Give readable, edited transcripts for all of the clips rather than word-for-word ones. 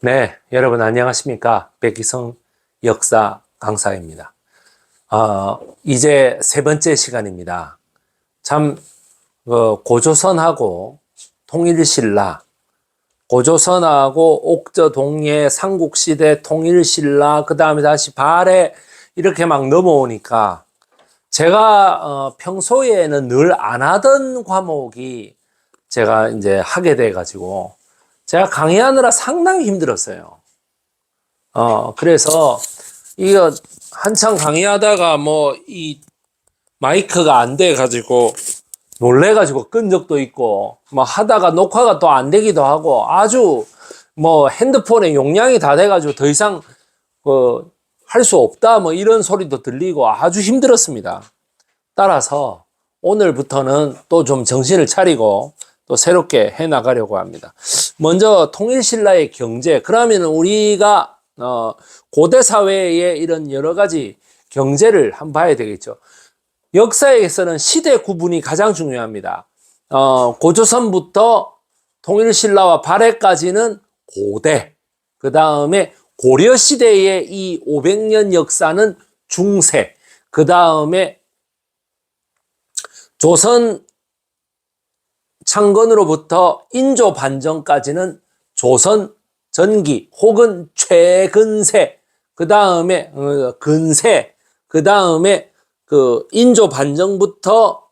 네, 여러분 안녕하십니까? 백기성 역사 강사입니다. 이제 세 번째 시간입니다. 참, 고조선하고 통일신라, 고조선하고 옥저동예 삼국시대 통일신라, 그 다음에 다시 발해 이렇게 막 넘어오니까 제가 평소에는 늘 안 하던 과목이 제가 이제 하게 돼가지고 제가 강의하느라 상당히 힘들었어요. 그래서 이거 한창 강의하다가 이 마이크가 안 돼가지고 놀래가지고 끈 적도 있고 하다가 녹화가 또 안 되기도 하고 아주 핸드폰에 용량이 다 돼가지고 더 이상 할 수 없다 이런 소리도 들리고 아주 힘들었습니다. 따라서 오늘부터는 또 좀 정신을 차리고 또 새롭게 해 나가려고 합니다. 먼저 통일신라의 경제, 그러면 우리가 고대 사회의 이런 여러 가지 경제를 한번 봐야 되겠죠. 역사에서는 시대 구분이 가장 중요합니다. 고조선부터 통일신라와 발해까지는 고대, 그 다음에 고려시대의 이 500년 역사는 중세, 그 다음에 조선 창건으로부터 인조 반정까지는 조선 전기 혹은 최근세, 그 다음에 근세, 그 다음에 인조 반정부터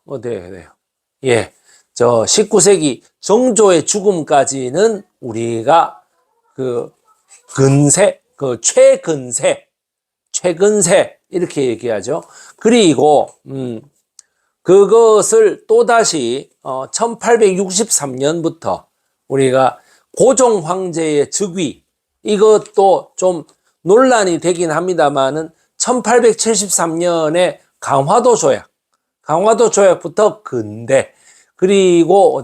예, 저 19세기 정조의 죽음까지는 우리가 근세, 최근세 이렇게 얘기하죠. 그리고 그것을 또다시 1863년부터 우리가 고종 황제의 즉위, 이것도 좀 논란이 되긴 합니다만은 1873년에 강화도 조약부터 근대, 그리고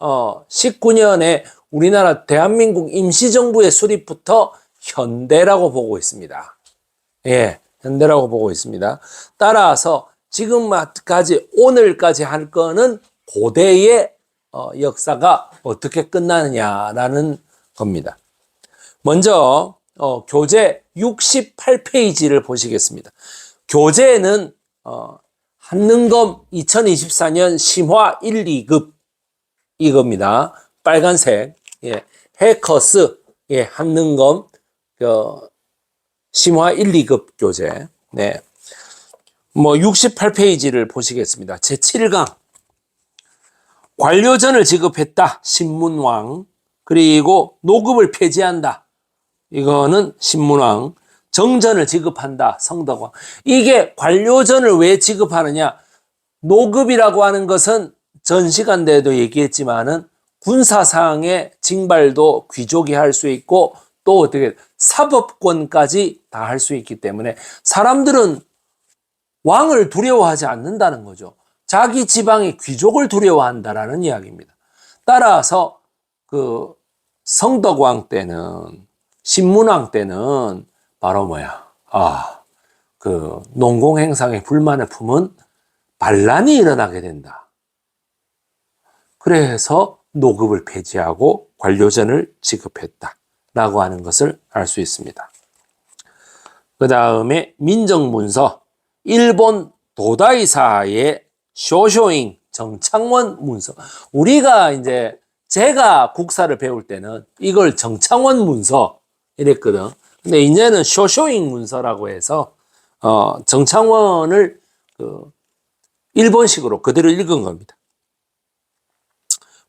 1919년에 우리나라 대한민국 임시정부의 수립부터 현대라고 보고 있습니다. 예, 현대라고 보고 있습니다. 따라서 지금까지 오늘까지 할 거는 고대의 역사가 어떻게 끝나느냐라는 겁니다. 먼저 교재 68페이지를 보시겠습니다. 교재는 한능검 2024년 심화 1, 2급 이겁니다. 빨간색, 예, 해커스, 예, 한능검 심화 1, 2급 교재. 네. 68페이지를 보시겠습니다. 제7강. 관료전을 지급했다. 신문왕. 그리고 노급을 폐지한다. 이거는 신문왕. 정전을 지급한다. 성덕왕. 이게 관료전을 왜 지급하느냐? 노급이라고 하는 것은 전 시간대에도 얘기했지만은 군사상의 징발도 귀족이 할 수 있고 또 어떻게 사법권까지 다 할 수 있기 때문에 사람들은 왕을 두려워하지 않는다는 거죠. 자기 지방의 귀족을 두려워한다라는 이야기입니다. 따라서 성덕왕 때는, 신문왕 때는 바로 농공행상의 불만을 품은 반란이 일어나게 된다. 그래서 노급을 폐지하고 관료전을 지급했다라고 하는 것을 알 수 있습니다. 그 다음에 민정문서, 일본 도다이사의 쇼쇼잉 정창원 문서. 우리가 제가 국사를 배울 때는 이걸 정창원 문서 이랬거든. 근데 이제는 쇼쇼잉 문서라고 해서 정창원을 일본식으로 그대로 읽은 겁니다.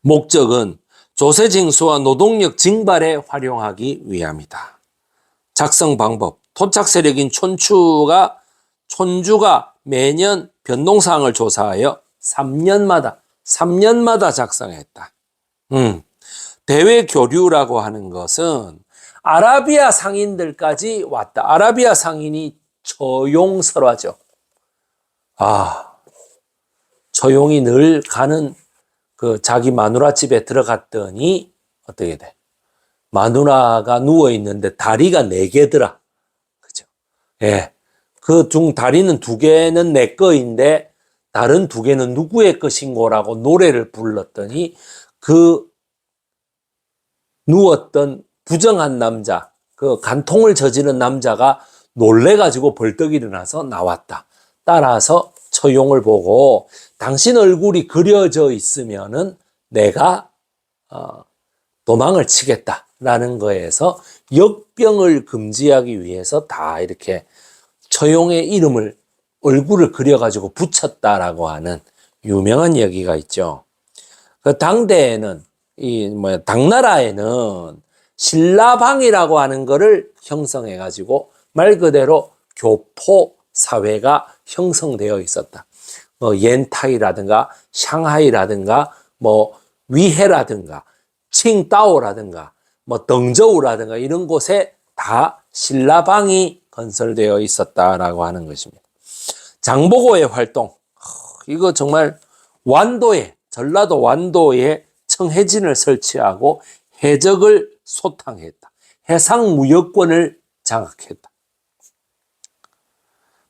목적은 조세 징수와 노동력 징발에 활용하기 위함이다. 작성 방법. 토착 세력인 촌주가 매년 변동사항을 조사하여 3년마다 작성했다. 대외 교류라고 하는 것은 아라비아 상인들까지 왔다. 아라비아 상인이 처용설화죠. 처용이 늘 가는 자기 마누라 집에 들어갔더니 어떻게 돼? 마누라가 누워있는데 다리가 4개더라. 그죠? 예. 그 다리는 2개는 내 거인데 다른 2개는 누구의 것인고라고 노래를 불렀더니 그 누웠던 부정한 남자, 그 간통을 저지른 남자가 놀래가지고 벌떡 일어나서 나왔다. 따라서 처용을 보고 당신 얼굴이 그려져 있으면은 내가 도망을 치겠다라는 거에서 역병을 금지하기 위해서 다 이렇게 처용의 이름을 얼굴을 그려가지고 붙였다라고 하는 유명한 얘기가 있죠. 그 당대에는 당나라에는 신라방이라고 하는 거를 형성해가지고 말 그대로 교포 사회가 형성되어 있었다. 옌타이라든가 샹하이라든가 위해라든가 칭다오라든가 덩저우라든가 이런 곳에 다 신라방이 건설되어 있었다라고 하는 것입니다. 장보고의 활동, 이거 정말 전라도 완도에 청해진을 설치하고 해적을 소탕했다. 해상무역권을 장악했다.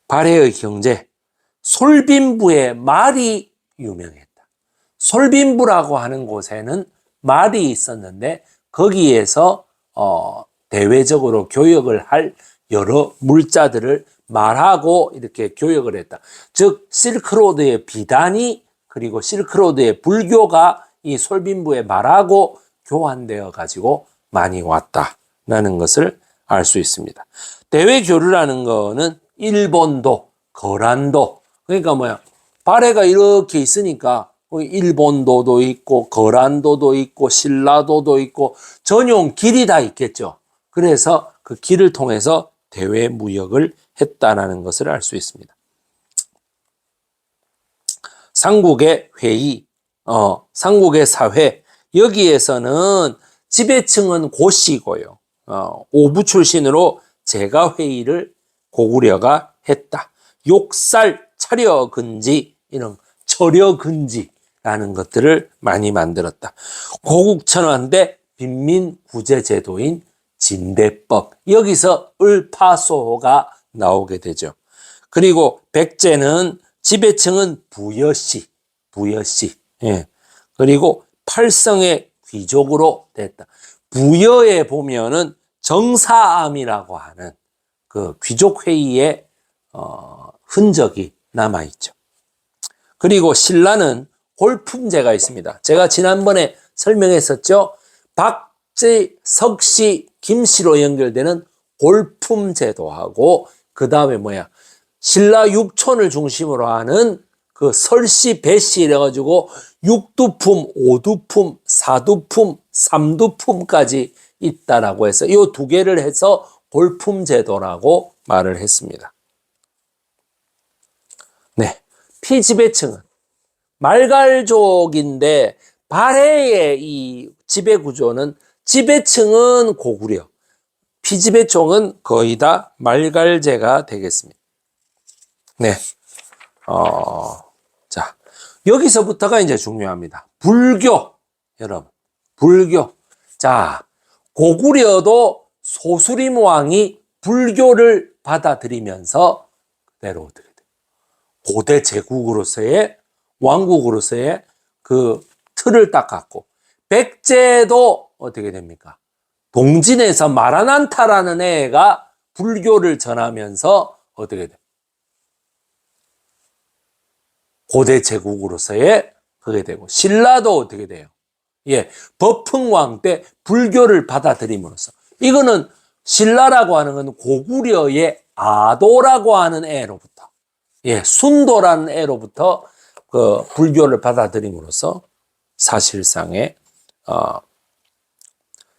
발해의 경제, 솔빈부의 말이 유명했다. 솔빈부라고 하는 곳에는 말이 있었는데 거기에서 대외적으로 교역을 할 여러 물자들을 말하고 이렇게 교역을 했다. 즉 실크로드의 비단이 그리고 실크로드의 불교가 이 솔빈부에 말하고 교환되어 가지고 많이 왔다라는 것을 알 수 있습니다. 대외 교류라는 거는 일본도, 거란도, 그러니까 발해가 이렇게 있으니까 일본도도 있고 거란도도 있고 신라도도 있고 전용 길이 다 있겠죠. 그래서 그 길을 통해서 대외 무역을 했다라는 것을 알 수 있습니다. 삼국의 회의, 삼국의 사회, 여기에서는 지배층은 고씨고요. 오부 출신으로 제가회의를 고구려가 했다. 욕살, 차려근지, 이런 처려근지라는 것들을 많이 만들었다. 고국천왕대 빈민구제제도인 진대법, 여기서 을파소가 나오게 되죠. 그리고 백제는 지배층은 부여씨, 예. 그리고 팔성의 귀족으로 됐다. 부여에 보면은 정사암이라고 하는 그 귀족회의의 흔적이 남아있죠. 그리고 신라는 골품제가 있습니다. 제가 지난번에 설명했었죠. 박제, 석씨, 김씨로 연결되는 골품제도하고 그 다음에 신라 육촌을 중심으로 하는 그 설씨, 배씨 이래가지고 육두품, 오두품, 사두품, 삼두품까지 있다라고 해서 이 두 개를 해서 골품제도라고 말을 했습니다. 네, 피지배층은 말갈족인데 발해의 이 지배구조는 지배층은 고구려, 피지배층은 거의 다 말갈제가 되겠습니다. 네, 자, 여기서부터가 이제 중요합니다. 불교, 여러분, 불교. 자, 고구려도 소수림 왕이 불교를 받아들이면서 그대로 어떻게 돼요? 고대 제국으로서의 왕국으로서의 그 틀을 딱 갖고, 백제도 어떻게 됩니까? 동진에서 마라난타라는 애가 불교를 전하면서 어떻게 돼요? 고대 제국으로서의 그게 되고, 신라도 어떻게 돼요? 예, 법흥왕 때 불교를 받아들임으로써, 이거는 신라라고 하는 건 고구려의 아도라고 하는 애로부터, 예, 순도라는 애로부터 그 불교를 받아들임으로써 사실상의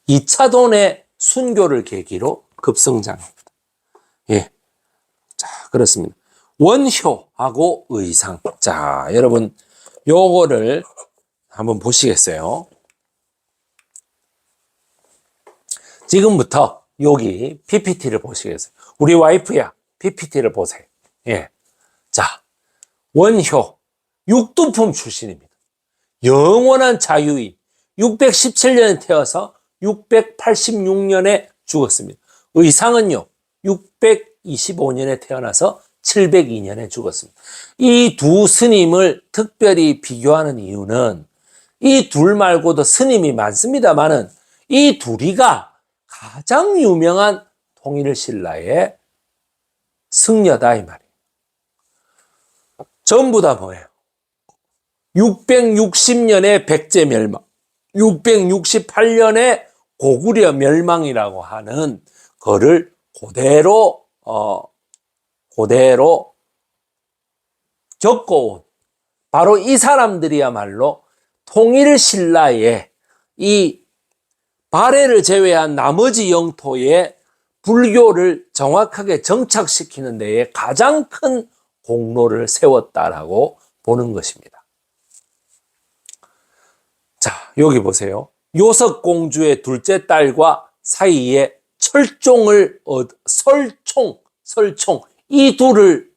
2차돈의 순교를 계기로 급성장합니다. 예, 자, 그렇습니다. 원효하고 의상. 자, 여러분 요거를 한번 보시겠어요? 지금부터 여기 PPT를 보시겠어요? 우리 와이프야, PPT를 보세요. 예. 자, 원효, 육두품 출신입니다. 영원한 자유인, 617년에 태어서 686년에 죽었습니다. 의상은요, 625년에 태어나서 702년에 죽었습니다. 이 두 스님을 특별히 비교하는 이유는 이 둘 말고도 스님이 많습니다만은 이 둘이가 가장 유명한 통일신라의 승려다 이 말이에요. 전부 다 뭐예요? 660년의 백제 멸망, 668년의 고구려 멸망이라고 하는 거를 그대로 겪어온 바로 이 사람들이야말로 통일신라의 이 발해를 제외한 나머지 영토에 불교를 정확하게 정착시키는 데에 가장 큰 공로를 세웠다라고 보는 것입니다. 자, 여기 보세요. 요석공주의 둘째 딸과 사이에 설총 이 둘을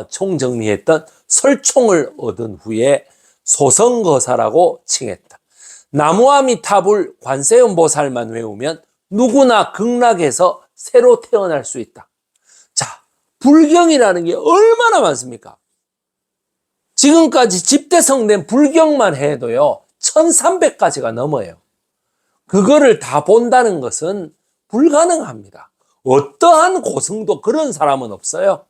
총정리했던 설총을 얻은 후에 소성거사라고 칭했다. 나무아미타불 관세음보살만 외우면 누구나 극락에서 새로 태어날 수 있다. 자, 불경이라는 게 얼마나 많습니까? 지금까지 집대성된 불경만 해도요 1300가지가 넘어요. 그거를 다 본다는 것은 불가능합니다. 어떠한 고승도 그런 사람은 없어요.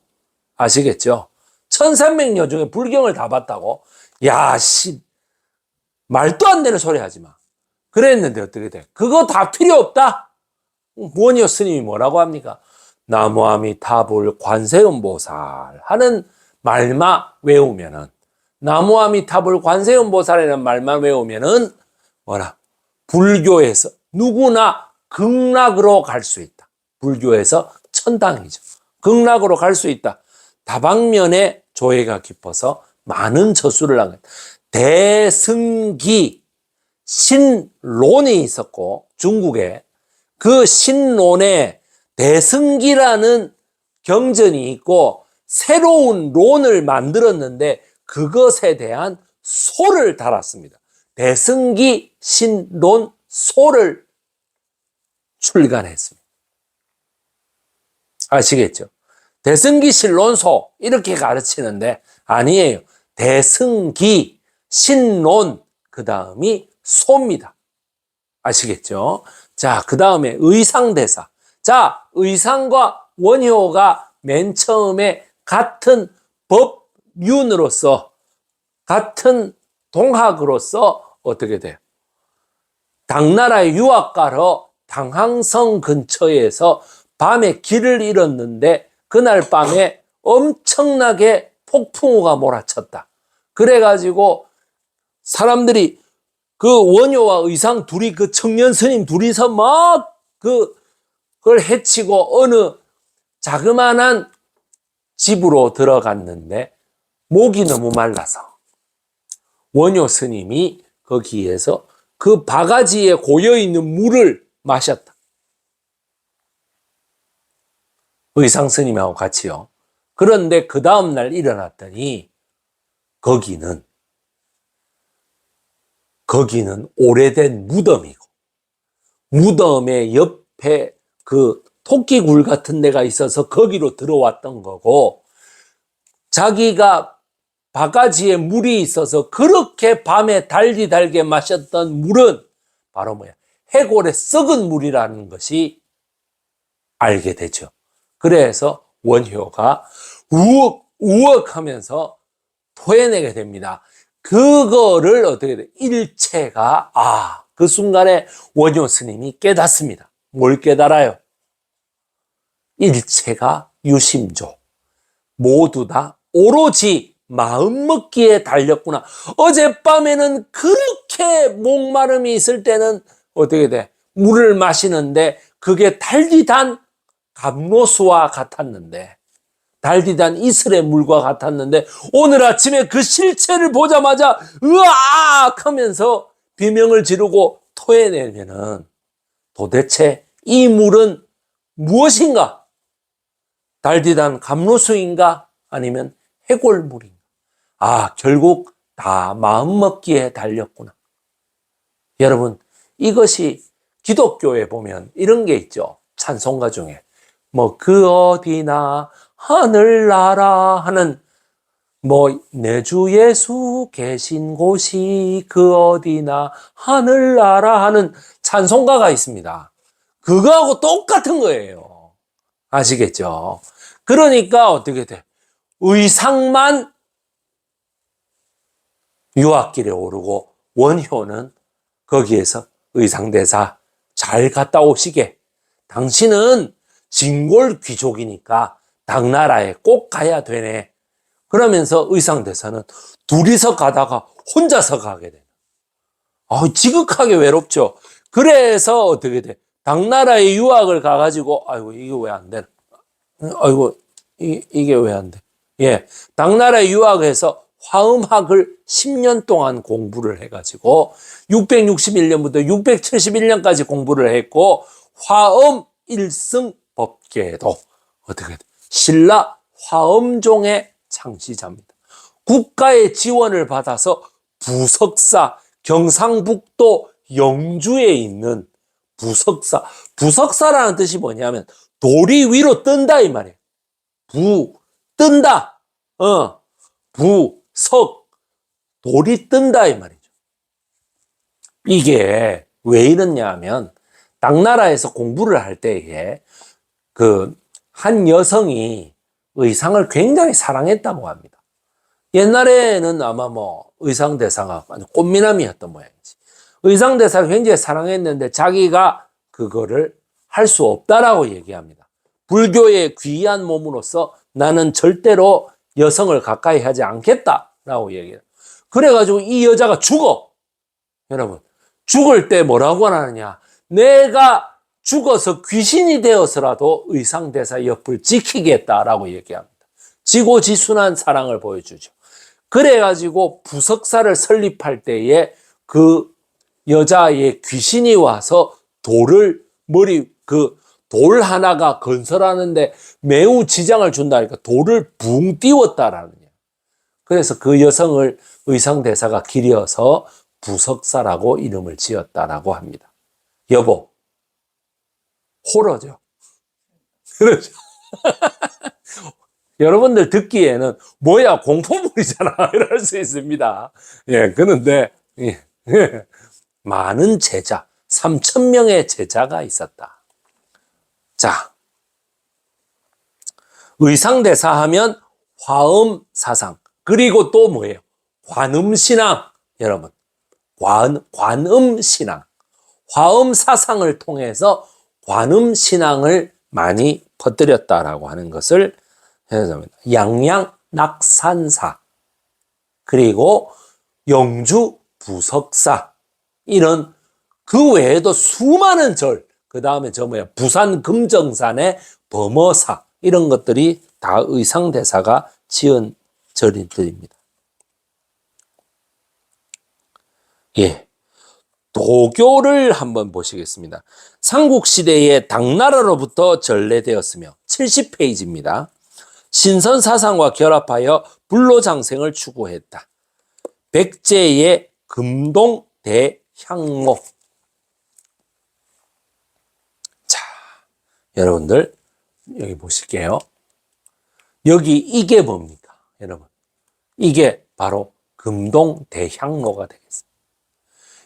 아시겠죠? 1300여 중에 불경을 다 봤다고? 야, 말도 안 되는 소리 하지 마. 그랬는데 어떻게 돼? 그거 다 필요 없다? 원효 스님이 뭐라고 합니까? 나무아미타불 관세음보살 하는 말만 외우면은, 나무아미타불 관세음보살이라는 말만 외우면은 뭐라? 불교에서 누구나 극락으로 갈 수 있다. 불교에서 천당이죠. 극락으로 갈 수 있다. 다방면에 조예가 깊어서 많은 저수를 한 거예요. 대승기 신론이 있었고, 중국에 그 신론에 대승기라는 경전이 있고 새로운 론을 만들었는데 그것에 대한 소를 달았습니다. 대승기 신론 소를 출간했습니다. 아시겠죠? 대승기 신론소 이렇게 가르치는데 아니에요. 대승기 신론 그 다음이 소입니다. 아시겠죠? 자, 그 다음에 의상대사. 자, 의상과 원효가 맨 처음에 같은 법륜으로서, 같은 동학으로서 어떻게 돼요? 당나라의 유학가로 당항성 근처에서 밤에 길을 잃었는데 그날 밤에 엄청나게 폭풍우가 몰아쳤다. 그래가지고 사람들이 그 원효와 의상 둘이, 그 청년 스님 둘이서 막 그걸 해치고 어느 자그마한 집으로 들어갔는데 목이 너무 말라서 원효 스님이 거기에서 그 바가지에 고여있는 물을 마셨다. 의상 스님하고 같이요. 그런데 그 다음날 일어났더니 거기는 오래된 무덤이고, 무덤의 옆에 그 토끼굴 같은 데가 있어서 거기로 들어왔던 거고, 자기가 바가지에 물이 있어서 그렇게 밤에 달게 마셨던 물은 바로 뭐야? 해골의 썩은 물이라는 것이 알게 되죠. 그래서 원효가 우억 하면서 토해내게 됩니다. 그거를 어떻게 돼? 일체가, 그 순간에 원효 스님이 깨닫습니다. 뭘 깨달아요? 일체가 유심조. 모두 다 오로지 마음먹기에 달렸구나. 어젯밤에는 그렇게 목마름이 있을 때는 어떻게 돼? 물을 마시는데 그게 달디단 감로수와 같았는데, 달디단 이슬의 물과 같았는데 오늘 아침에 그 실체를 보자마자 으악 하면서 비명을 지르고 토해내면은 도대체 이 물은 무엇인가? 달디단 감로수인가? 아니면 해골물인가? 결국 다 마음먹기에 달렸구나. 여러분, 이것이 기독교에 보면 이런 게 있죠. 찬송가 중에 그 어디나 하늘나라 하는 내 주 예수 계신 곳이 그 어디나 하늘나라 하는 찬송가가 있습니다. 그거하고 똑같은 거예요. 아시겠죠? 그러니까 어떻게 돼? 의상만 유학길에 오르고 원효는 거기에서 의상대사 잘 갔다 오시게. 당신은 진골 귀족이니까 당나라에 꼭 가야 되네. 그러면서 의상대사는 둘이서 가다가 혼자서 가게 돼. 지극하게 외롭죠. 그래서 어떻게 돼? 당나라에 유학을 가가지고, 아이고, 이게 왜 안 되나? 아이고, 이게 왜 안 돼? 예. 당나라에 유학해서 화음학을 10년 동안 공부를 해가지고, 661년부터 671년까지 공부를 했고, 화음 1승 법계도, 어떻게 돼? 신라 화음종의 창시자입니다. 국가의 지원을 받아서 부석사, 경상북도 영주에 있는 부석사라는 뜻이 뭐냐면 돌이 위로 뜬다 이 말이에요. 뜬다. 부석, 돌이 뜬다 이 말이죠. 이게 왜 이러냐 하면 당나라에서 공부를 할 때에 한 여성이 의상을 굉장히 사랑했다고 합니다. 옛날에는 아마 의상대사가 꽃미남이었던 모양이지. 의상대사를 굉장히 사랑했는데 자기가 그거를 할 수 없다라고 얘기합니다. 불교의 귀한 몸으로서 나는 절대로 여성을 가까이 하지 않겠다라고 얘기해요. 그래가지고 이 여자가 죽어. 여러분, 죽을 때 뭐라고 하느냐. 내가 죽어서 귀신이 되어서라도 의상대사 옆을 지키겠다라고 얘기합니다. 지고지순한 사랑을 보여주죠. 그래가지고 부석사를 설립할 때에 그 여자의 귀신이 와서 돌 하나가 건설하는데 매우 지장을 준다니까 돌을 붕 띄웠다라는 거예요. 그래서 그 여성을 의상대사가 기려서 부석사라고 이름을 지었다라고 합니다. 여보, 호러죠. 그렇죠. 여러분들 듣기에는 뭐야 공포물이잖아 이럴 수 있습니다. 예, 그런데 많은 제자, 3,000명의 제자가 있었다. 자, 의상대사 하면 화엄사상, 그리고 또 뭐예요? 관음신앙. 여러분, 관음신앙. 화엄사상을 통해서 관음신앙을 많이 퍼뜨렸다라고 하는 것을 양양낙산사, 그리고 영주 부석사, 이런 그 외에도 수많은 절, 그 다음에 부산 금정산의 범어사, 이런 것들이 다 의상대사가 지은 절들입니다. 예. 도교를 한번 보시겠습니다. 삼국시대에 당나라로부터 전래되었으며 70페이지입니다. 신선사상과 결합하여 불로장생을 추구했다. 백제의 금동대향로. 자, 여러분들 여기 보실게요. 여기 이게 뭡니까? 여러분, 이게 바로 금동대향로가 되겠습니다.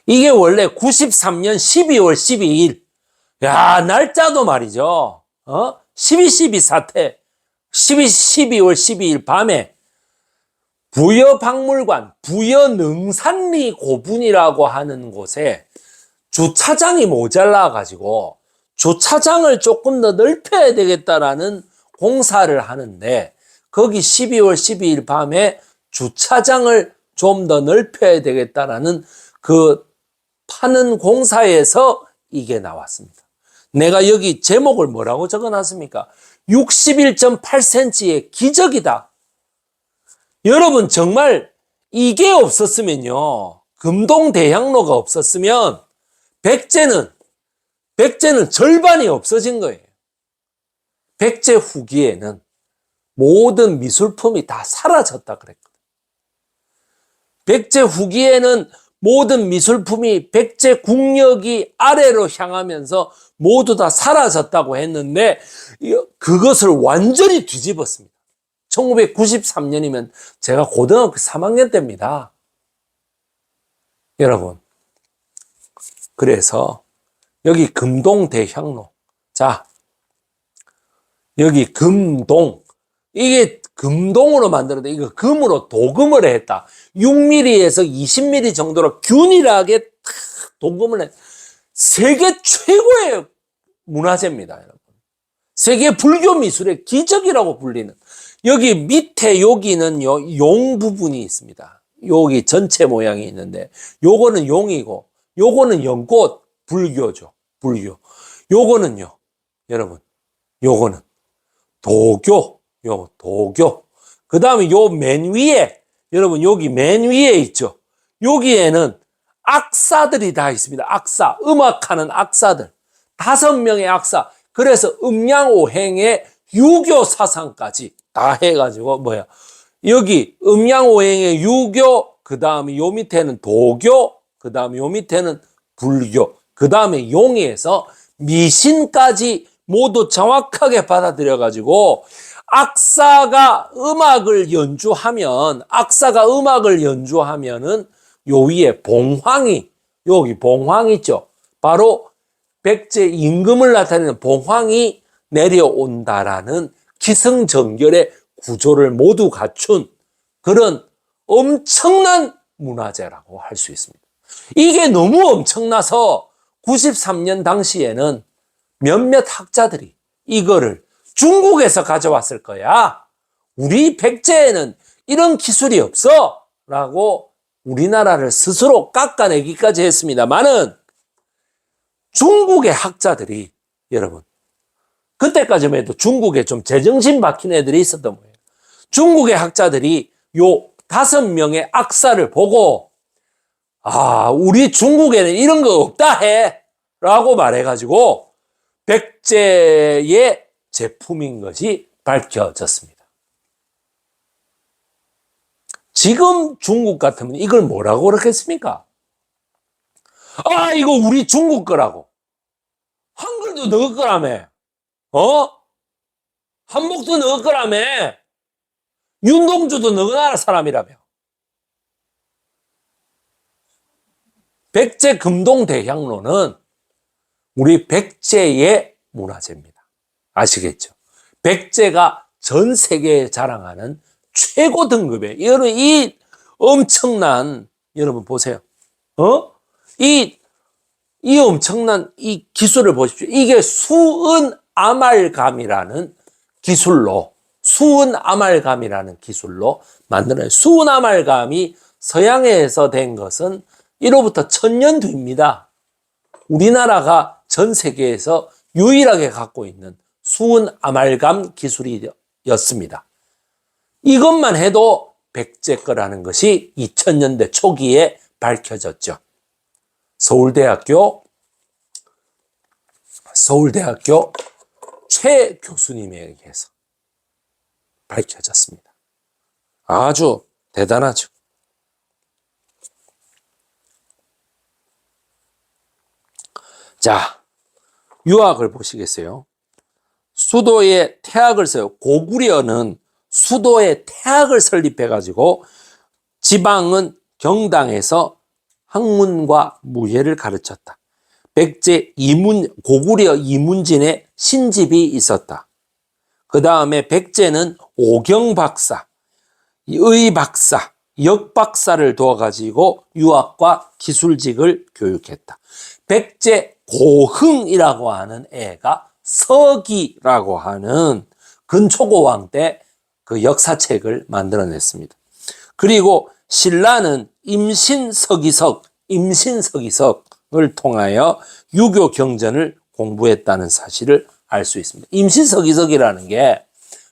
이게 원래 93년 12월 12일, 야, 날짜도 말이죠. 12.12 사태, 12월 12일 밤에 부여박물관, 부여능산리 고분이라고 하는 곳에 주차장이 모자라가지고 주차장을 조금 더 넓혀야 되겠다라는 공사를 하는데, 거기 12월 12일 밤에 주차장을 좀 더 넓혀야 되겠다라는 그 파는 공사에서 이게 나왔습니다. 내가 여기 제목을 뭐라고 적어놨습니까? 61.8cm의 기적이다. 여러분, 정말 이게 없었으면요, 금동대향로가 없었으면 백제는 절반이 없어진 거예요. 백제 후기에는 모든 미술품이 다 사라졌다 그랬거든요. 백제 후기에는 모든 미술품이 백제 국력이 아래로 향하면서 모두 다 사라졌다고 했는데, 그것을 완전히 뒤집었습니다. 1993년이면 제가 고등학교 3학년 때입니다. 여러분, 그래서 여기 금동 대향로. 자, 여기 금동. 이게 금동으로 만들었는데 이거 금으로 도금을 했다. 6mm에서 20mm 정도로 균일하게 탁 도금을 했다. 세계 최고의 문화재입니다, 여러분. 세계 불교 미술의 기적이라고 불리는. 여기 밑에 여기는 용 부분이 있습니다. 여기 전체 모양이 있는데 요거는 용이고 요거는 연꽃, 불교죠. 불교. 요거는요, 여러분, 요거는 도교, 요 도교. 그 다음에 요 맨 위에, 여러분 여기 맨 위에 있죠. 여기에는 악사들이 다 있습니다. 악사, 음악하는 악사들. 5명의 악사. 그래서 음양오행의 유교 사상까지 다 해가지고 여기 음양오행의 유교, 그 다음에 요 밑에는 도교, 그 다음에 요 밑에는 불교, 그 다음에 용에서 미신까지 모두 정확하게 받아들여가지고 악사가 음악을 연주하면은 요 위에 봉황이, 여기 봉황 있죠. 바로 백제 임금을 나타내는 봉황이 내려온다라는 기승전결의 구조를 모두 갖춘 그런 엄청난 문화재라고 할 수 있습니다. 이게 너무 엄청나서 93년 당시에는 몇몇 학자들이 이거를 중국에서 가져왔을 거야. 우리 백제에는 이런 기술이 없어. 라고 우리나라를 스스로 깎아내기까지 했습니다만은 중국의 학자들이, 여러분, 그때까지만 해도 중국에 좀 제정신 박힌 애들이 있었던 거예요. 중국의 학자들이 요 5명의 악사를 보고, 우리 중국에는 이런 거 없다 해. 라고 말해가지고 백제의 제품인 것이 밝혀졌습니다. 지금 중국 같으면 이걸 뭐라고 그러겠습니까? 이거 우리 중국 거라고. 한글도 넣을 거라며. 한복도 넣을 거라며. 윤동주도 너희 나라 사람이라며. 백제 금동 대향로는 우리 백제의 문화재입니다. 아시겠죠? 백제가 전 세계에 자랑하는 최고 등급의, 여러분, 이 엄청난, 여러분 보세요. 이 엄청난 이 기술을 보십시오. 이게 수은 아말감이라는 기술로 만드는, 수은 아말감이 서양에서 된 것은 1호부터 1000년 뒤입니다. 우리나라가 전 세계에서 유일하게 갖고 있는 수은 아말감 기술이었습니다. 이것만 해도 백제 거라는 것이 2000년대 초기에 밝혀졌죠. 서울대학교 최 교수님에 의해서 밝혀졌습니다. 아주 대단하죠. 자, 유학을 보시겠어요? 수도에 태학을 써요. 고구려는 수도에 태학을 설립해가지고 지방은 경당에서 학문과 무예를 가르쳤다. 고구려 이문진의 신집이 있었다. 그 다음에 백제는 오경박사, 의박사, 역박사를 두어가지고 유학과 기술직을 교육했다. 백제 고흥이라고 하는 애가 서기라고 하는 근초고왕 때 그 역사책을 만들어냈습니다. 그리고 신라는 임신서기석을 통하여 유교 경전을 공부했다는 사실을 알 수 있습니다. 임신서기석이라는 게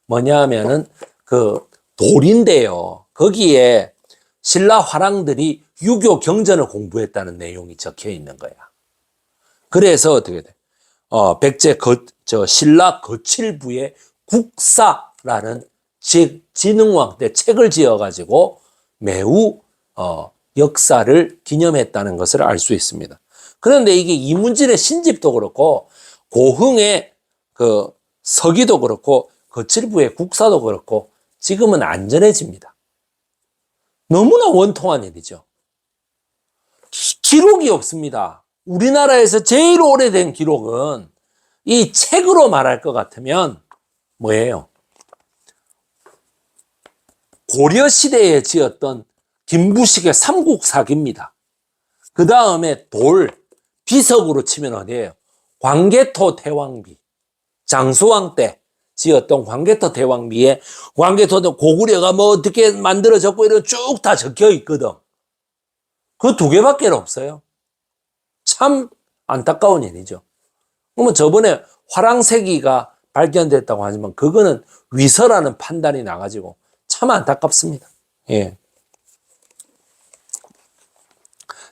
뭐냐 하면은 그 돌인데요. 거기에 신라 화랑들이 유교 경전을 공부했다는 내용이 적혀 있는 거야. 그래서 어떻게 돼? 신라 거칠부의 국사라는 진흥왕 때 책을 지어가지고 매우 역사를 기념했다는 것을 알 수 있습니다. 그런데 이게 이문진의 신집도 그렇고 고흥의 그 서기도 그렇고 거칠부의 국사도 그렇고 지금은 안전해집니다. 너무나 원통한 일이죠. 기록이 없습니다. 우리나라에서 제일 오래된 기록은 이 책으로 말할 것 같으면 뭐예요? 고려시대에 지었던 김부식의 삼국사기입니다. 그 다음에 비석으로 치면 어디예요? 광개토 태왕비. 장수왕 때 지었던 광개토 태왕비에 광개토 고구려가 뭐 어떻게 만들어졌고 이런 쭉 다 적혀 있거든. 그 두 개밖에 없어요. 참 안타까운 일이죠. 그러면 저번에 화랑새기가 발견됐다고 하지만 그거는 위서라는 판단이 나가지고 참 안타깝습니다. 예.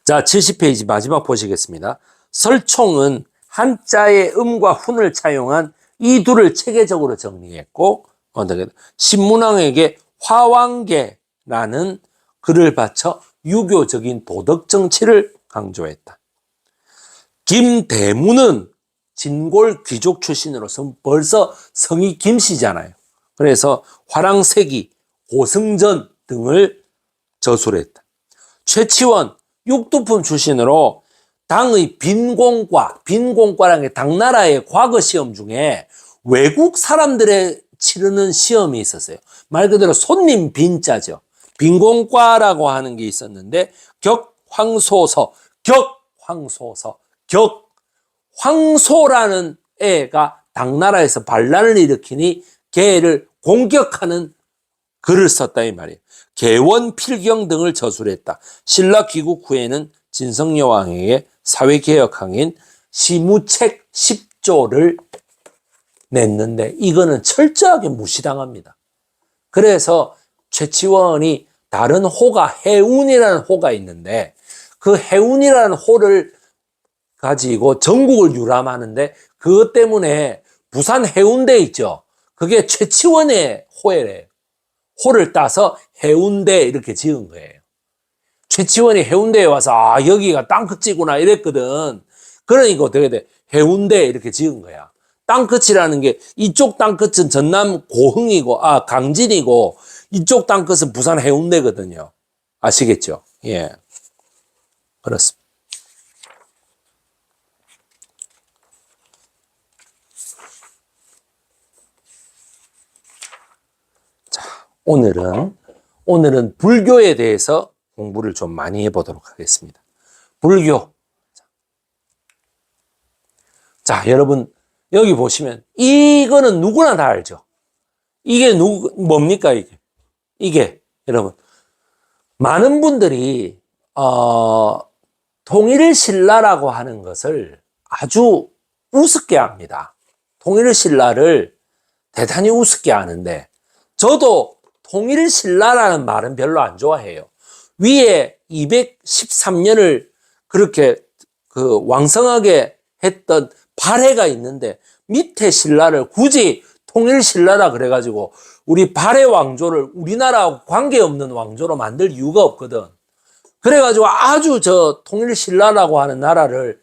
자, 70페이지 마지막 보시겠습니다. 설총은 한자의 음과 훈을 차용한 이 둘을 체계적으로 정리했고, 신문왕에게 화왕계라는 글을 바쳐 유교적인 도덕 정치를 강조했다. 김대무는 진골 귀족 출신으로서 벌써 성이 김씨잖아요. 그래서 화랑새기, 고승전 등을 저술을 했다. 최치원, 육두품 출신으로 당의 빈공과라는 게 당나라의 과거 시험 중에 외국 사람들의 치르는 시험이 있었어요. 말 그대로 손님 빈자죠. 빈공과라고 하는 게 있었는데 황소라는 애가 당나라에서 반란을 일으키니 걔를 공격하는 글을 썼다 이 말이에요. 개원 필경 등을 저술했다. 신라 귀국 후에는 진성여왕에게 사회개혁항인 시무책 10조를 냈는데 이거는 철저하게 무시당합니다. 그래서 최치원이 다른 호가 해운이라는 호가 있는데 그 해운이라는 호를 가지고 전국을 유람하는데 그것 때문에 부산 해운대 있죠. 그게 최치원의 호래요. 호를 따서 해운대 이렇게 지은 거예요. 최치원이 해운대에 와서 여기가 땅끝이구나 이랬거든. 그러니까 어떻게 돼? 해운대 이렇게 지은 거야. 땅끝이라는 게 이쪽 땅끝은 전남 고흥이고 강진이고 이쪽 땅끝은 부산 해운대거든요. 아시겠죠? 예. 그렇습니다. 자, 오늘은 불교에 대해서 공부를 좀 많이 해보도록 하겠습니다. 불교. 자, 여러분, 여기 보시면, 이거는 누구나 다 알죠? 이게 뭡니까, 이게, 여러분. 많은 분들이, 통일신라라고 하는 것을 아주 우습게 합니다. 통일신라를 대단히 우습게 하는데, 저도 통일신라라는 말은 별로 안 좋아해요. 위에 213년을 그렇게 왕성하게 했던 발해가 있는데 밑에 신라를 굳이 통일신라라 그래가지고 우리 발해 왕조를 우리나라하고 관계없는 왕조로 만들 이유가 없거든. 그래가지고 아주 통일신라라고 하는 나라를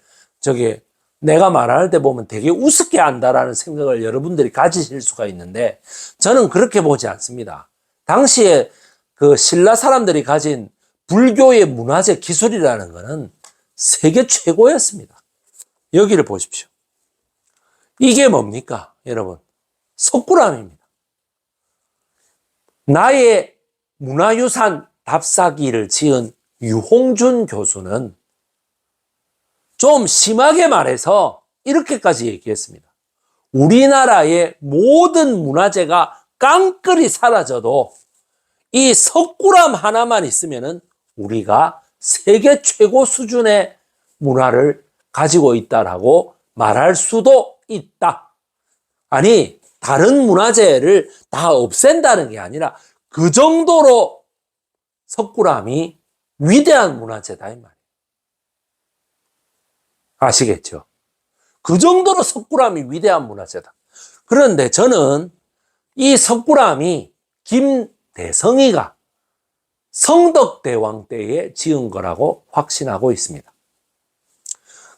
내가 말할 때 보면 되게 우습게 한다라는 생각을 여러분들이 가지실 수가 있는데 저는 그렇게 보지 않습니다. 당시에 그 신라 사람들이 가진 불교의 문화재 기술이라는 것은 세계 최고였습니다. 여기를 보십시오. 이게 뭡니까, 여러분? 석굴암입니다. 나의 문화유산 답사기를 지은 유홍준 교수는 좀 심하게 말해서 이렇게까지 얘기했습니다. 우리나라의 모든 문화재가 깡그리 사라져도 이 석굴암 하나만 있으면은 우리가 세계 최고 수준의 문화를 가지고 있다라고 말할 수도 있다. 아니, 다른 문화재를 다 없앤다는 게 아니라 그 정도로 석굴암이 위대한 문화재다 이 말이에요. 아시겠죠? 그 정도로 석굴암이 위대한 문화재다. 그런데 저는 이 석굴암이 김대성이가 성덕대왕 때에 지은 거라고 확신하고 있습니다.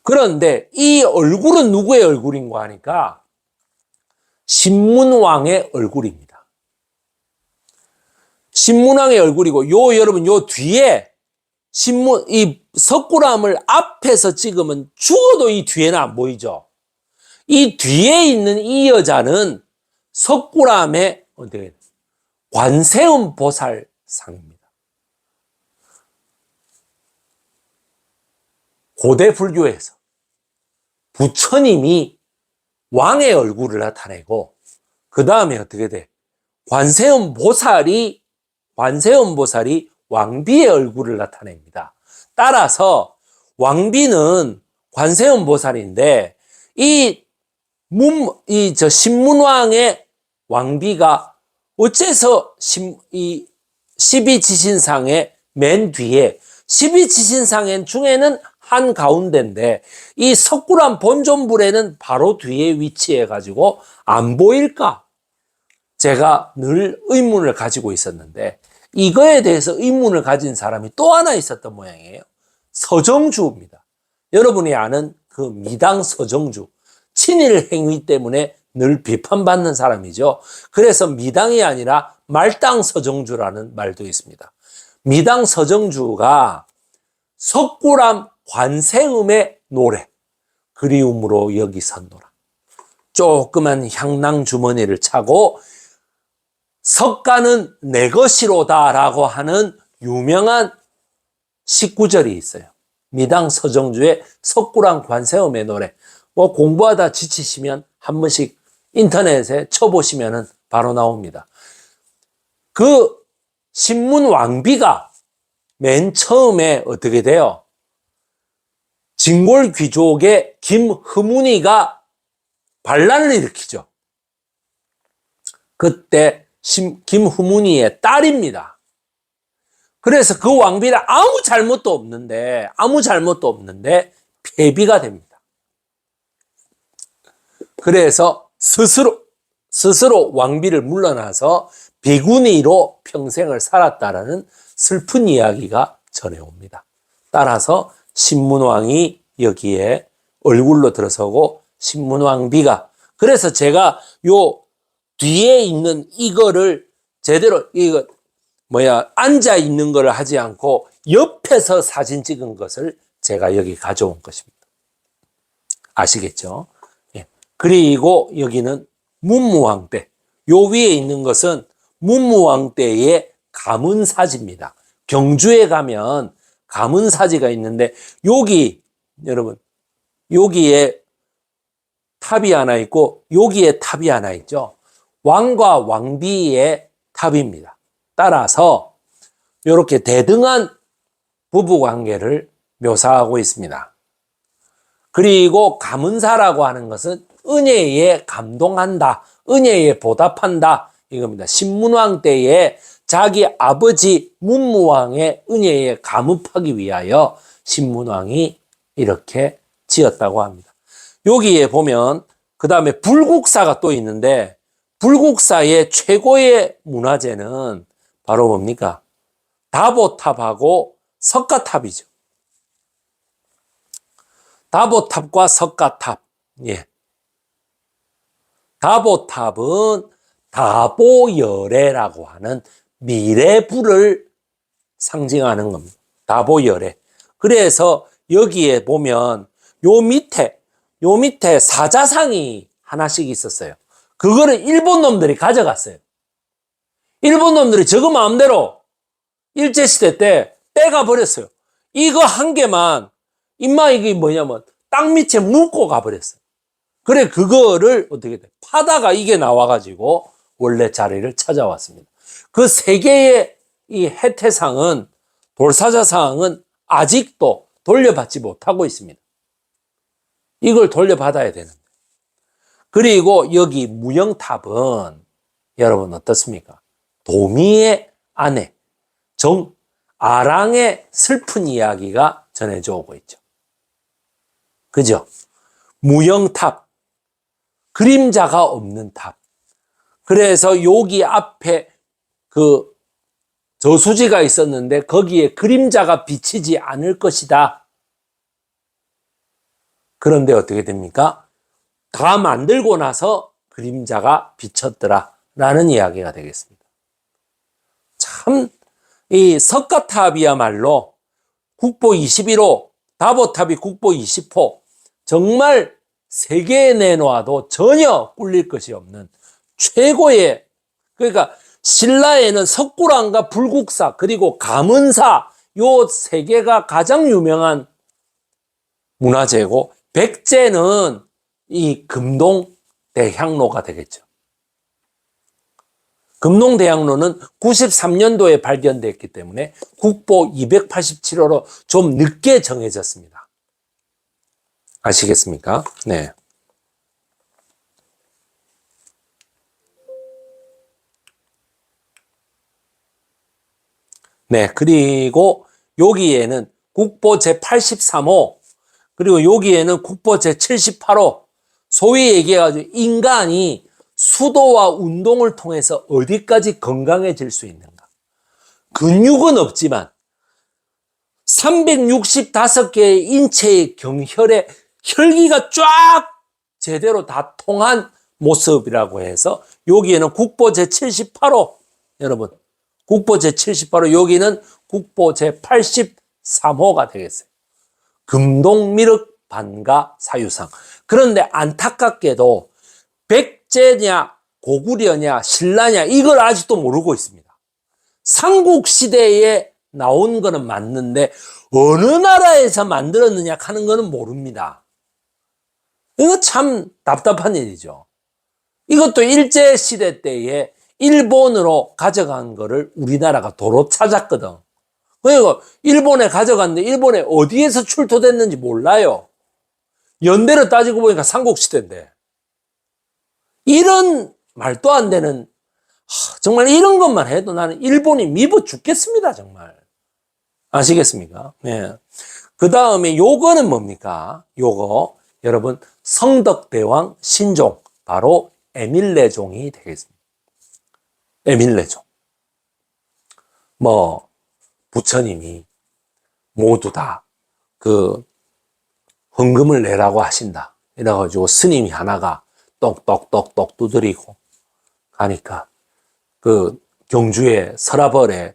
그런데 이 얼굴은 누구의 얼굴인가 하니까 신문왕의 얼굴입니다. 신문왕의 얼굴이고 여러분 요 뒤에 이 석굴암을 앞에서 찍으면 죽어도 이 뒤에는 안 보이죠. 이 뒤에 있는 이 여자는 석굴암의 관세음 보살상입니다. 고대 불교에서 부처님이 왕의 얼굴을 나타내고 그 다음에 어떻게 돼? 관세음 보살이 왕비의 얼굴을 나타냅니다. 따라서 왕비는 관세음 보살인데 신문왕의 왕비가 어째서 이 12지신상의 맨 뒤에 12지신상 중에는 한 가운데인데 이 석굴암 본존불에는 바로 뒤에 위치해 가지고 안 보일까? 제가 늘 의문을 가지고 있었는데 이거에 대해서 의문을 가진 사람이 또 하나 있었던 모양이에요. 서정주입니다. 여러분이 아는 그 미당 서정주. 친일 행위 때문에 늘 비판받는 사람이죠. 그래서 미당이 아니라 말당 서정주라는 말도 있습니다. 미당 서정주가 석굴암 관세음의 노래 그리움으로 여기 섰노라. 조그만 향낭 주머니를 차고 석가는 내 것이로다 라고 하는 유명한 19절이 있어요. 미당 서정주의 석굴암 관세음의 노래. 뭐 공부하다 지치시면 한 번씩 인터넷에 쳐보시면 바로 나옵니다. 그 신문 왕비가 맨 처음에 어떻게 돼요? 진골 귀족의 김흐문이가 반란을 일으키죠. 그때 김흐문이의 딸입니다. 그래서 그 왕비는 아무 잘못도 없는데 폐비가 됩니다. 그래서 스스로 왕비를 물러나서 비구니로 평생을 살았다라는 슬픈 이야기가 전해옵니다. 따라서 신문왕이 여기에 얼굴로 들어서고 신문왕비가, 그래서 제가 요 뒤에 있는 이거를 제대로 앉아 있는 걸 하지 않고 옆에서 사진 찍은 것을 제가 여기 가져온 것입니다. 아시겠죠? 예. 그리고 여기는 문무왕 때, 요 위에 있는 것은 문무왕 때의 가문사지입니다. 경주에 가면 가문사지가 있는데 여러분 여기에 탑이 하나 있고 여기에 탑이 하나 있죠. 왕과 왕비의 탑입니다. 따라서 이렇게 대등한 부부관계를 묘사하고 있습니다. 그리고 가문사라고 하는 것은 은혜에 감동한다, 은혜에 보답한다 이겁니다. 신문왕 때에 자기 아버지 문무왕의 은혜에 감up하기 위하여 신문왕이 이렇게 지었다고 합니다. 여기에 보면 그 다음에 불국사가 또 있는데 불국사의 최고의 문화재는 바로 뭡니까? 다보탑하고 석가탑이죠. 다보탑과 석가탑. 예. 다보탑은 다보열애라고 하는 미래불을 상징하는 겁니다. 다보열애. 그래서 여기에 보면 요 밑에 사자상이 하나씩 있었어요. 그거를 일본 놈들이 가져갔어요. 일본 놈들이 저거 마음대로 일제시대 때 빼가 버렸어요. 이거 한 개만 이게 뭐냐면 땅 밑에 묻고 가버렸어요. 그래 그거를 어떻게 돼? 파다가 이게 나와가지고 원래 자리를 찾아왔습니다. 그 세 개의 이 해태상은, 돌사자상은 아직도 돌려받지 못하고 있습니다. 이걸 돌려받아야 되는데. 그리고 여기 무영탑은 여러분 어떻습니까? 도미의 아내 아랑의 슬픈 이야기가 전해져 오고 있죠. 그죠? 무영탑, 그림자가 없는 탑. 그래서 여기 앞에 그 저수지가 있었는데 거기에 그림자가 비치지 않을 것이다. 그런데 어떻게 됩니까? 다 만들고 나서 그림자가 비쳤더라 라는 이야기가 되겠습니다. 참 이 석가탑이야말로 국보 21호, 다보탑이 국보 20호, 정말 세계에 내놓아도 전혀 꿀릴 것이 없는 최고의, 그러니까 신라에는 석굴암과 불국사 그리고 가문사 요 세 개가 가장 유명한 문화재고, 백제는 이 금동대향로가 되겠죠. 금동대향로는 93년도에 발견됐기 때문에 국보 287호로 좀 늦게 정해졌습니다. 아시겠습니까? 네. 네, 그리고 여기에는 국보 제83호, 그리고 여기에는 국보 제78호, 소위 얘기해가지고 인간이 수도와 운동을 통해서 어디까지 건강해질 수 있는가. 근육은 없지만 365개의 인체의 경혈에 혈기가 쫙 제대로 다 통한 모습이라고 해서 여기에는 국보 제78호, 여러분, 국보 제78호, 여기는 국보 제83호가 되겠어요. 금동미륵 반가 사유상. 그런데 안타깝게도 백제냐 고구려냐 신라냐 이걸 아직도 모르고 있습니다. 삼국시대에 나온 거는 맞는데 어느 나라에서 만들었느냐 하는 거는 모릅니다. 이거 참 답답한 일이죠. 이것도 일제시대 때에 일본으로 가져간 거를 우리나라가 도로 찾았거든. 그러니까 일본에 가져갔는데 일본에 어디에서 출토됐는지 몰라요. 연대로 따지고 보니까 삼국시대인데. 이런 말도 안 되는, 정말 이런 것만 해도 나는 일본이 미워 죽겠습니다, 정말. 아시겠습니까? 네. 그 다음에 요거는 뭡니까? 요거, 여러분, 성덕대왕 신종, 바로 에밀레종이 되겠습니다. 에밀레종. 뭐, 부처님이 모두 다 그 헌금을 내라고 하신다. 이래가지고 스님이 하나가 똑똑똑똑 두드리고 가니까 그 경주의 서라벌에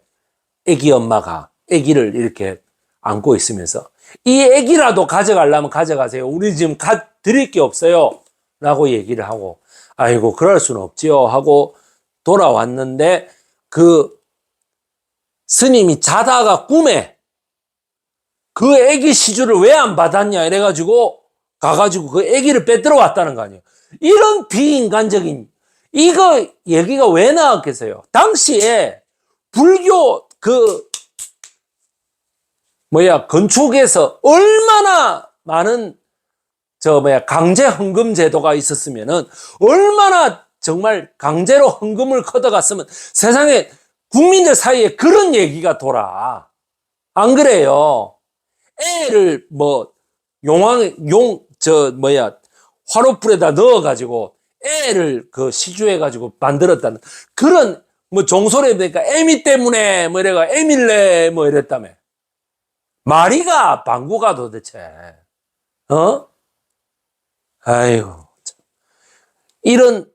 애기 엄마가 애기를 이렇게 안고 있으면서 이 애기라도 가져가려면 가져가세요. 우리 지금 드릴 게 없어요. 라고 얘기를 하고, 아이고, 그럴 수는 없지요. 하고 돌아왔는데 그 스님이 자다가 꿈에 그 애기 시주를 왜 안 받았냐 이래가지고 가가지고 그 애기를 빼들어 왔다는 거 아니에요. 이런 비인간적인, 이거 얘기가 왜 나왔겠어요? 당시에 불교 건축에서 얼마나 많은 강제 헌금 제도가 있었으면은 얼마나 정말 강제로 헌금을 걷어갔으면 세상에 국민들 사이에 그런 얘기가 돌아. 안 그래요? 애를 화롯불에다 넣어가지고 애를 시주해가지고 만들었다는 그런 종소리 보니까 애미 때문에 이래가 애밀래 이랬다며. 말이가 방구가 도대체. 아이고. 이런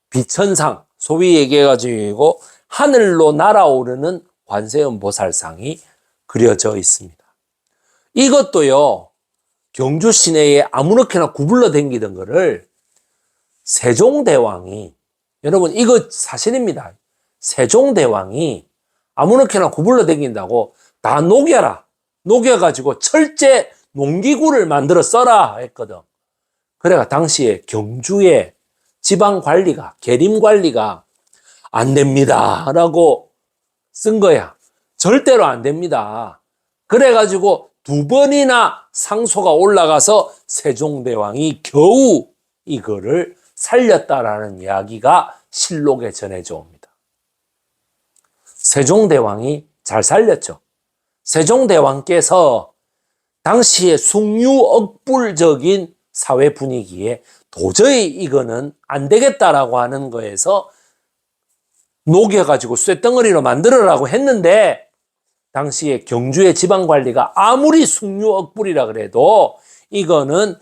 비천상, 소위 얘기해가지고 하늘로 날아오르는 관세음 보살상이 그려져 있습니다. 이것도요, 경주 시내에 아무렇게나 구불러 댕기던 거를 세종대왕이, 여러분 이거 사실입니다. 세종대왕이 아무렇게나 구불러 댕긴다고 다 녹여라. 녹여가지고 철제 농기구를 만들어 써라 했거든. 그래가 당시에 경주의 지방관리가, 계림관리가 안 됩니다 라고 쓴 거야. 절대로 안 됩니다. 그래가지고 2번이나 상소가 올라가서 세종대왕이 겨우 이거를 살렸다라는 이야기가 실록에 전해져 옵니다. 세종대왕이 잘 살렸죠. 세종대왕께서 당시에 숭유억불적인 사회 분위기에 도저히 이거는 안 되겠다라고 하는 거에서 녹여가지고 쇳덩어리로 만들어라고 했는데, 당시에 경주의 지방관리가 아무리 숭유억불이라 그래도 이거는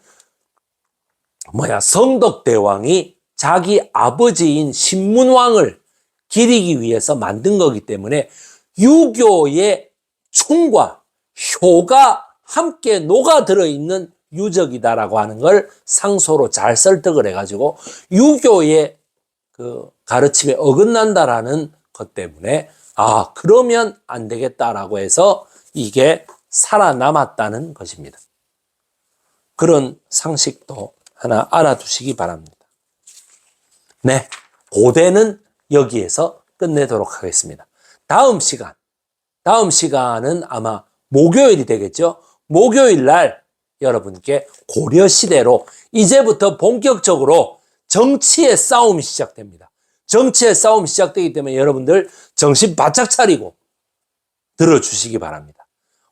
성덕대왕이 자기 아버지인 신문왕을 기리기 위해서 만든 거기 때문에 유교의 충과 효가 함께 녹아들어 있는 유적이다라고 하는 걸 상소로 잘 설득을 해가지고 유교의 그 가르침에 어긋난다라는 것 때문에 그러면 안 되겠다라고 해서 이게 살아남았다는 것입니다. 그런 상식도 하나 알아두시기 바랍니다. 네, 고대는 여기에서 끝내도록 하겠습니다. 다음 시간은 아마 목요일이 되겠죠. 목요일 날 여러분께 고려시대로 이제부터 본격적으로 정치의 싸움이 시작됩니다. 정치의 싸움이 시작되기 때문에 여러분들 정신 바짝 차리고 들어주시기 바랍니다.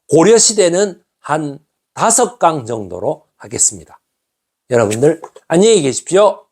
고려시대는 한 5강 정도로 하겠습니다. 여러분들 안녕히 계십시오.